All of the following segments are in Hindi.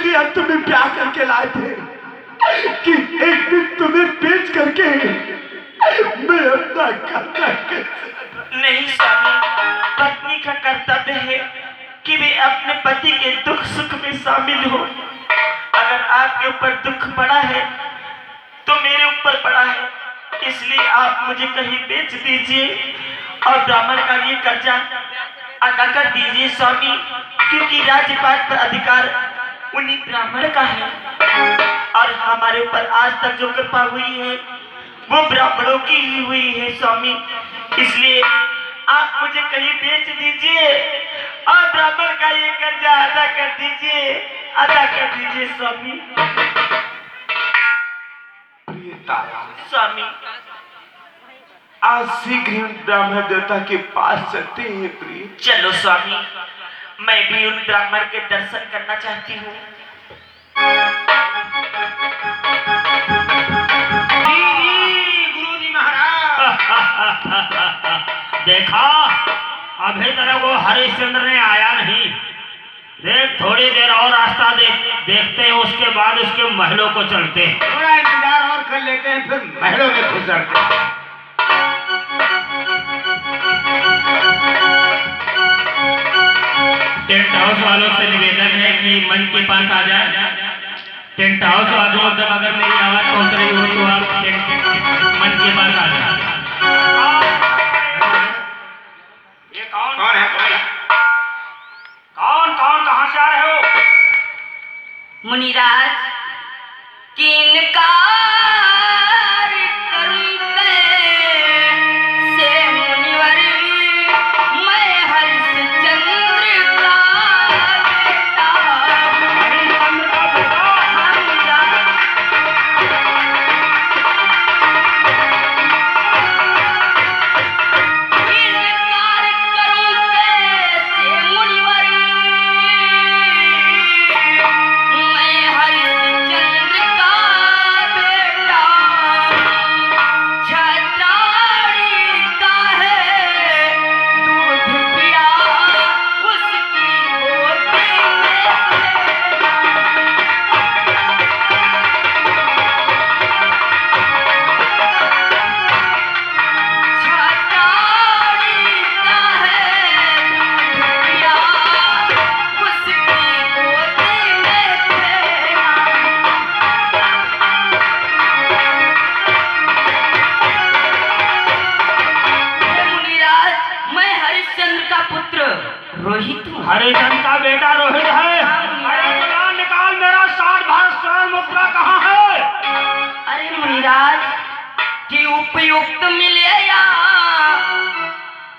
लिए हम तुम्हें ब्याह करके लाए थे कि एक दिन तुम्हें बेच करके मैं अपना कर्तव्य नहीं स्वामी, पत्नी का कर्तव्य है कि वे अपने पति के दुख सुख में शामिल हो। अगर आपके ऊपर दुख पड़ा है तो मेरे ऊपर पड़ा है, इसलिए आप मुझे कहीं बेच दीजिए और ब्राह्मण का ये कर्जा अदा कर दीजिए स्वामी, क्योंकि राज्यपाट पर अधिकार उन्हीं ब्राह्मण का है और हमारे ऊपर आज तक जो कृपा हुई है वो ब्राह्मणों की ही हुई है स्वामी। इसलिए आप मुझे कहीं बेच दीजिए और ब्राह्मण का ये कर्जा अदा कर दीजिए स्वामी। प्रिय तारा, स्वामी आज शीघ्र ही ब्राह्मण देवता के पास चलते हैं। प्रिय चलो स्वामी, मैं भी उन ब्राह्मण के दर्शन करना चाहती हूँ। गुरुजी महाराज देखा, अभी तक वो हरिश्चंद्र ने आया नहीं। देख, थोड़ी देर और रास्ता देखते हैं, उसके बाद उसके महलों को चलते हैं। थोड़ा इंतजार और कर लेते हैं, फिर महलों में घुस जाते हैं। टेंट हाउस वालों से निवेदन है कि मंच के पास आ जाए। टेंट हाउस वालों तक अगर मेरी आवाज पहुंच रही हो तो आप मंच के पास आ जाए। ये कौन है? कौन कहाँ से आ रहे हो? मुनिराज, किनकार से मुनिवर मैं हरिश्चंद्र का बेटा। हरिश्चंद्र का बेटा? किनकार करूं कैसे मुनिवर मैं हरिश्चंद्र का बेटा। छत्राड़ी का है दूध पिया उसकी गोदी छत्राड़ी का है दूध पिया उसकी गोदी में खेला। हे मुनिराज, मैं हरिश्चंद्र का पुत्र रोहित हूँ। हरिश्चंद्र का बेटा रोहित है। अरे बलवान, निकाल मेरा 60 भाग स्वर्ण मुद्रा कहाँ है? अरे मुनिराज, कि उपयुक्त मिले या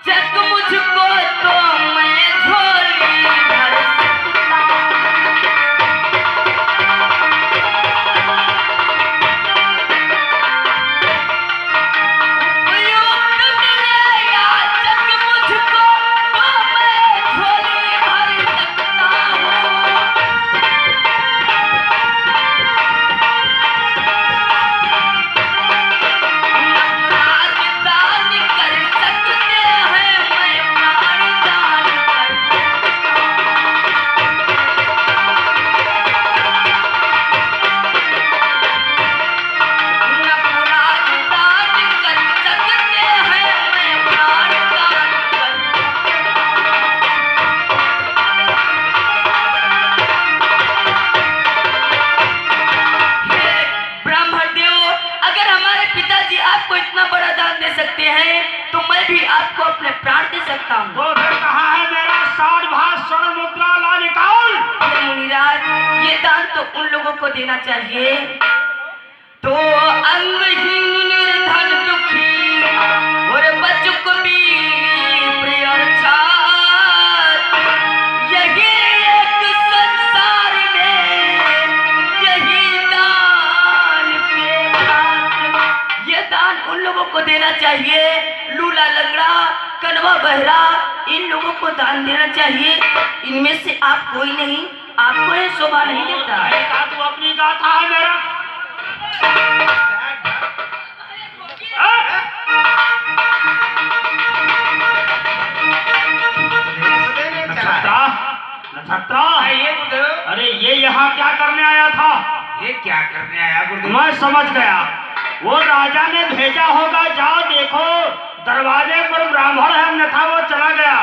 जग मुझको तो मैं झोली भर सकता। उपयुक्त मिले या जग मुझको तो मैं झोली भर सकता हूँ। अपराध दान कर सकते हैं, मैं प्राण दान कर अपराध दान कर सकते हैं, मैं प्राण दान कर हे ब्राह्मण देव, अगर हमारे पिताजी आपको इतना बड़ा दान दे सकते हैं तो मैं भी आपको अपने प्राण दे सकता हूँ। तो फिर कहाँ है मेरा 60 भाग स्वर्ण मुद्रा? ला निकाल। हे मुनिराज, ये दान तो उन लोगों को देना चाहिए तो अंगहीन निर्धन दुखी और बचकुबी प्रिय और छात्र, यही एक संसार में यही दान के पात्र। ये दान उन लोगों को देना चाहिए, लूला लंगड़ा कनवा बहरा, इन लोगों को दान देना चाहिए। इनमें से आप कोई नहीं, आपको ये शोभा नहीं देता। तू अपनी गाथा है मेरा। छत्रा, आइए गुरुदेव। अरे ये यहाँ क्या करने आया था? ये क्या करने आया गुरुदेव? मैं समझ गया, वो राजा ने भेजा होगा, जाओ देखो दरवाजे पर ब्राह्मण है, अन्यथा वो चला गया।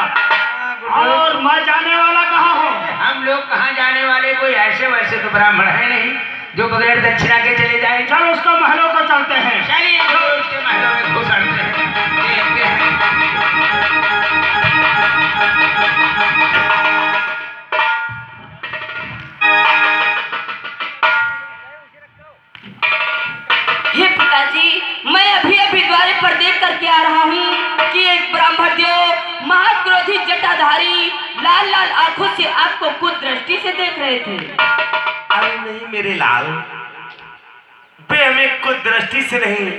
और मैं जाने वाला कहाँ हूँ? हम लोग कहाँ जाने वाले, कोई ऐसे वैसे तो ब्राह्मण है नहीं जो बगैर दक्षिणा के चले जाए। चल उसको महलों को चलते हैं। चलिए जो उसके महलों में घुसड़ते हैं, देखते हैं। हे पिताजी, मैं अभी अभी द्वारे पर देख करके आ रहा हूँ कि एक ब्राह्मण देव महाक्रोधी जटाधारी लाल लाल आंखों से आपको कुछ दृष्टि से देख रहे थे। अरे नहीं मेरे लाल, वे हमें कुछ दृष्टि से नहीं,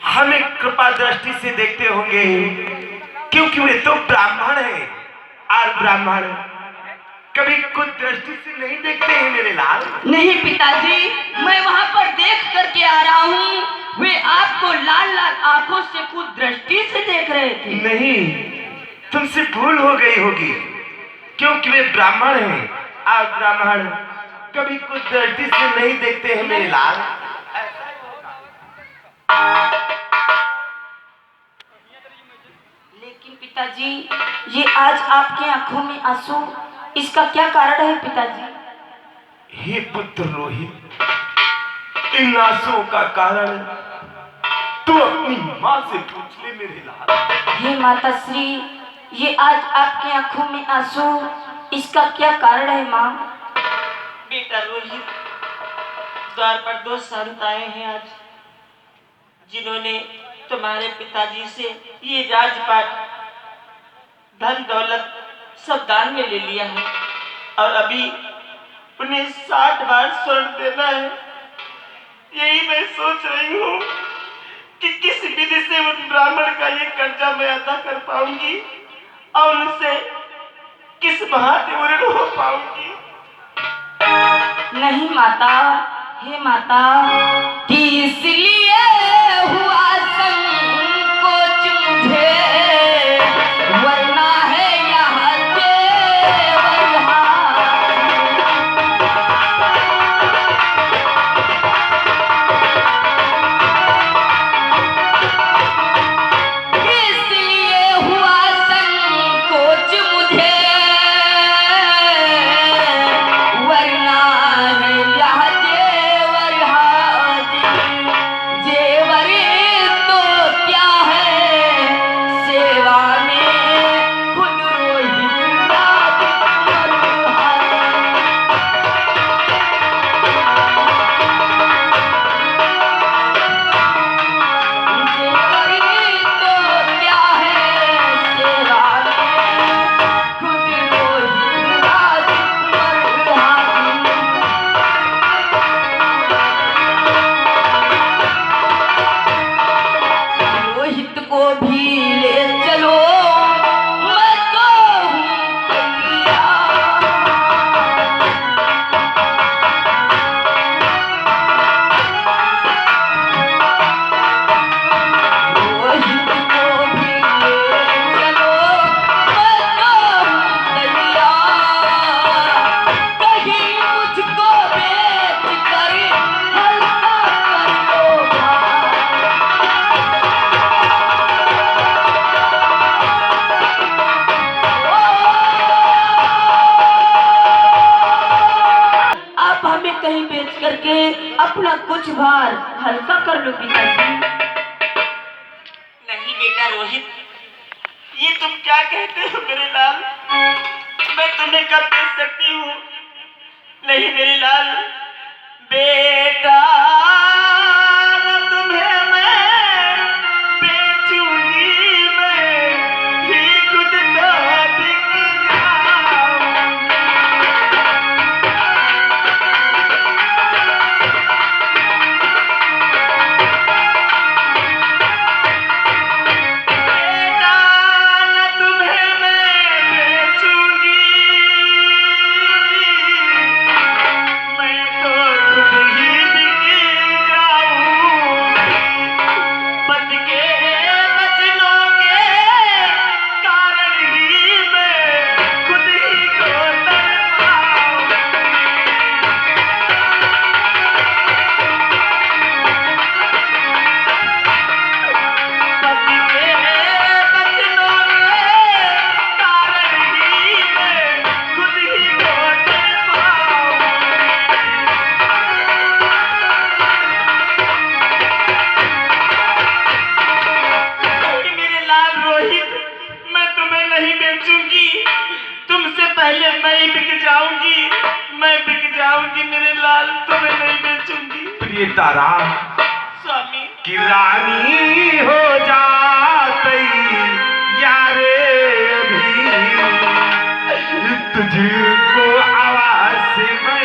हमें कृपा दृष्टि से देखते होंगे, क्योंकि वे तो ब्राह्मण हैं और ब्राह्मण कभी कुछ दृष्टि से नहीं देखते हैं मेरे लाल। नहीं पिताजी, मैं वहाँ पर देख करके आ रहा हूँ, वे आपको लाल लाल आंखों से कुछ दृष्टि से देख रहे थे। नहीं, तुमसे भूल हो गई होगी, क्योंकि वे ब्राह्मण हैं और ब्राह्मण कभी कुछ दृष्टि से नहीं देखते हैं मेरे लाल। लेकिन पिताजी, ये आज आपकी आंखों में आंसू, इसका क्या कारण है पिताजी? हे पुत्र रोहित, इन आंसुओं का कारण तू अपनी माँ से पूछ ले मेरे लाल। हे माता श्री, ये आज आपकी आंखों में आंसू, इसका क्या कारण है माँ? बेटा रोहित, द्वार पर दो संत आए हैं आज, जिन्होंने तुम्हारे पिताजी से ये राजपाट धन दौलत सब दान में ले लिया है, और अभी उन्हें 60 बार स्वर्ण देना है। यही मैं सोच रही हूँ कि किस विधि से उन ब्राह्मण का ये कर्जा मैं अदा कर पाऊंगी और उनसे किस बहाने ऋण हो पाऊंगी। नहीं माता, हे माता, कि इसलिए हुआ संकोच मुझे, वरना है यहाँ जेवर हार। इसलिए हुआ संकोच मुझे, वरना है यहाँ जेवर हाजिर। जेवर तो क्या है, सेवा में खुद रोहित राज जेवर तो क्या है, सेवा में खुद रोहित राज हाजिर। रोहित को भी ले चलो, मैं तो हूँ तैयार। रोहित को भी ले चलो, मैं तो हूँ तैयार। कहीं मुझको बेच कर हल्का कर लो भार। आप हमें कहीं बेच करके अपना कुछ भार हल्का कर लो पिताजी। नहीं बेटा रोहित, ये तुम क्या कहते हो मेरे लाल? मैं तुम्हें कब बेच सकती हूँ? नहीं मेरे लाल, बेटा न तुम्हें मैं बेचूंगी, मैं ही खुद का बिक जाऊंगी। बेटा न तुम्हें मैं बेचूंगी मेरे लाल, तुम्हें नहीं बेचूंगी। प्रिय तारा स्वामी की रानी हो जाती यारे अभी, तुझको आवाज में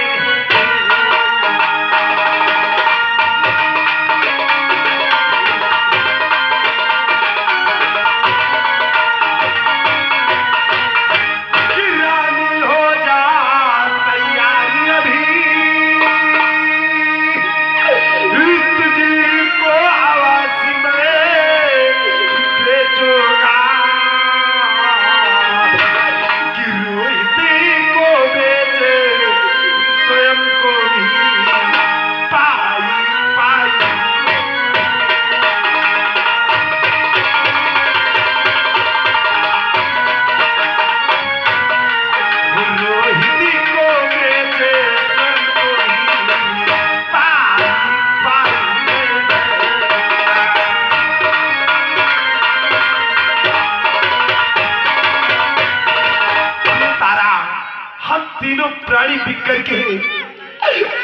प्राणी बिक करके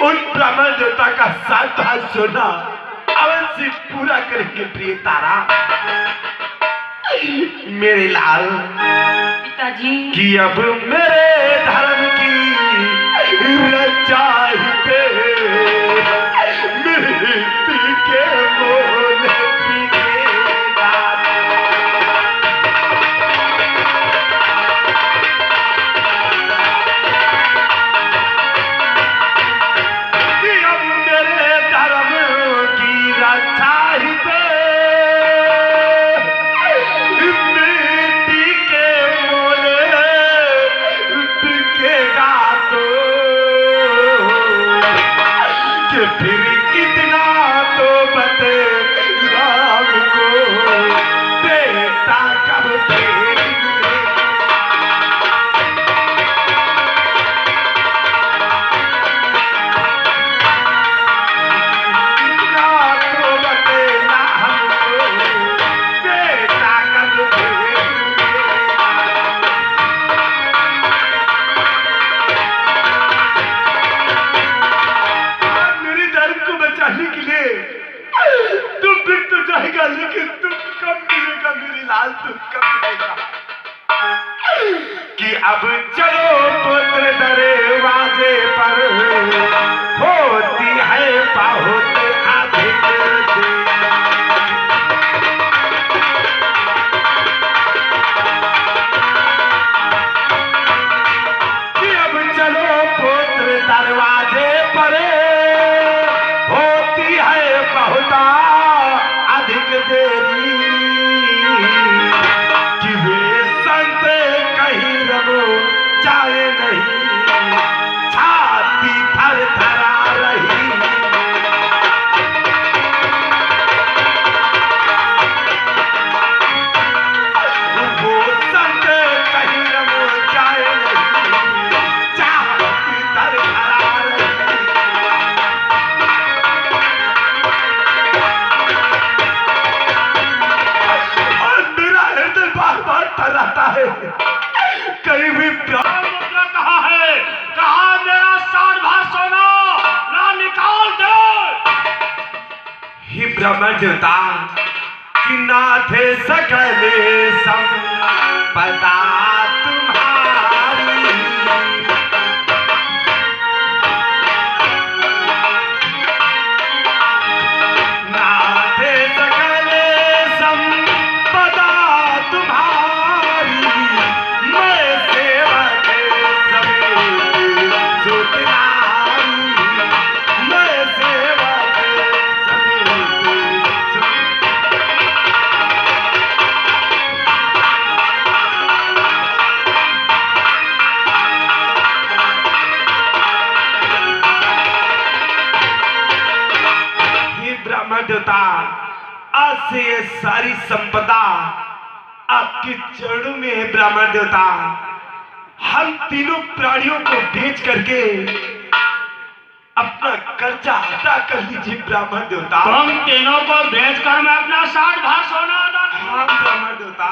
उन ब्राह्मण देवता का 7 भाग सोना अवश्य पूरा करेंगे। प्रिय तारा मेरे लाल पिताजी कि अब मेरे धर्म की रक्षा ही मृत्यु के मोल बिकेगा। लेकिन तुम कब मिलेगा मेरी लाल, तुम कब मिलेगा? कि अब चलो पुत्र दरवाजे पर, होती है बहुत अधिक कि अब चलो पुत्र दरवाजे पर, होती है बहुत अधिक देरी कि वे संत कहीं रमो जाए नहीं, छाती थर थरा रही। वो संत कहीं रमो जाए नहीं, छाती थर थरा रही। रहता है कहीं भी मुद्रा कहाँ है, कहाँ मेरा 60 भार सोना ना निकाल दे। ही ब्रह्म देवता कि नाथे सकल संपदा तुम्हारी, नाथे सकल संपदा तुम्हारी, मैं सेवक समेत सुतनारी, मैं सेवक समेत हे ब्रह्म देवता, आज से ये सारी संपदा आपके चरणों में है। ब्राह्मण देवता, हम तीनों प्राणियों को बेच करके अपना कर्जा अदा कर लीजिए। ब्राह्मण देवता, तुम तीनों को बेचकर मैं अपना 60 भार सोना अदा करूं। हाँ ब्राह्मण देवता।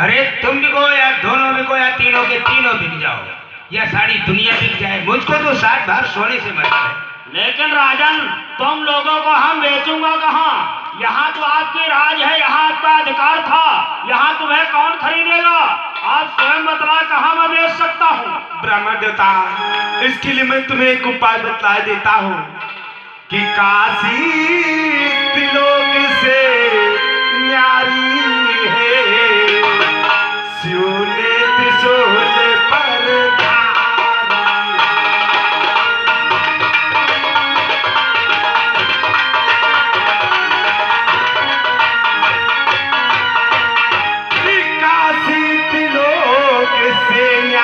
अरे तुम बिको या दोनों बिको या तीनों के तीनों बिक जाओ, या सारी दुनिया बिक जाए, मुझको तो 60 भाग सोने से मतलब है। लेकिन राजन, तुम लोगों को हम बेचूंगा कहाँ? यहाँ तो आपकी राज है, यहाँ आपका अधिकार था, यहाँ तुम्हें कौन खरीदेगा? आप स्वयं बतला कहाँ मैं बेच सकता हूँ? ब्राह्मण देवता, इसके लिए मैं तुम्हें एक उपाय बतला देता हूँ कि काशी त्रिलोक से